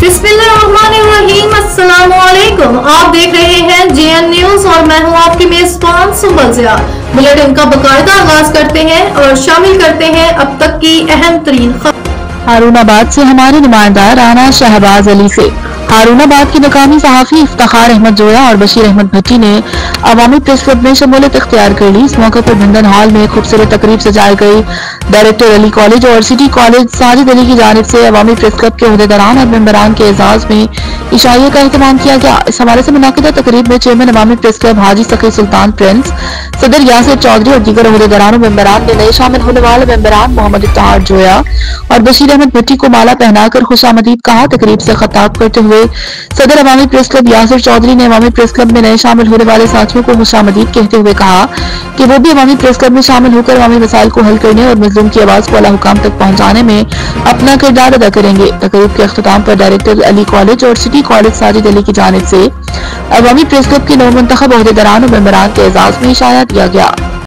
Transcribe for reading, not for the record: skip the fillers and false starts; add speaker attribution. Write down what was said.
Speaker 1: बिस्मिल्लाहिर्रहमानिर्रहीम। अस्सलामुअलैकुम। आप देख रहे हैं JN न्यूज और मैं हूं आपकी मेजबान सुंबल ज़िया। बुलेटिन का बाकायदा आगाज करते हैं और शामिल करते हैं अब तक की अहम तरीन खबर।
Speaker 2: हारूनाबाद से हमारे नुमाइंदा राना शहबाज अली से। हारूनाबाद की मकामी सहाफ़ी इफ्तिखार अहमद जोया और बशीर अहमद भट्टी ने अवामी प्रेस क्लब में शमूलियत इख्तियार कर ली। इस मौके पर भिंदन हॉल में खूबसूरत तकरीब सजाई गई। डायरेक्टर अली कॉलेज और सिटी कॉलेज साजिद अली की जानिब से अवामी प्रेस क्लब के ओहदेदारान और मेंबरान के एजाज में इशाइये का एहतमाम किया गया। इस हवाले से मुनाकिदा तकरीब में चेयरमैन अवामी प्रेस क्लब हाजी सखी सुल्तान प्रिंस, सदर यासिर चौधरी और दीगर ओहदेदारान और मेंबरान ने नए शामिल होने वाले मेंबरान मोहम्मद इफ्तिखार जोया और बशीर अहमद भट्टी को माला पहनाकर खुशामदीद कहा। तकरीब से खिताब करते हुए सदर अवामी प्रेस क्लब यासिर चौधरी ने अवामी प्रेस क्लब में नए शामिल होने वाले साथियों को खुशामदीद कहते हुए कहा कि वो भी अवामी प्रेस क्लब में शामिल होकर अवामी मसाइल को हल करने और मजलूम की आवाज को आला हुकाम तक पहुंचाने में अपना किरदार अदा करेंगे। तकरीब के अख्तिताम पर डायरेक्टर अली कॉलेज और सिटी कॉलेज साजिद अली की जानिब से अवामी प्रेस क्लब के नवमुंतखब ओहदेदारान और मेंबरान के एजाज में इशाया दिया गया।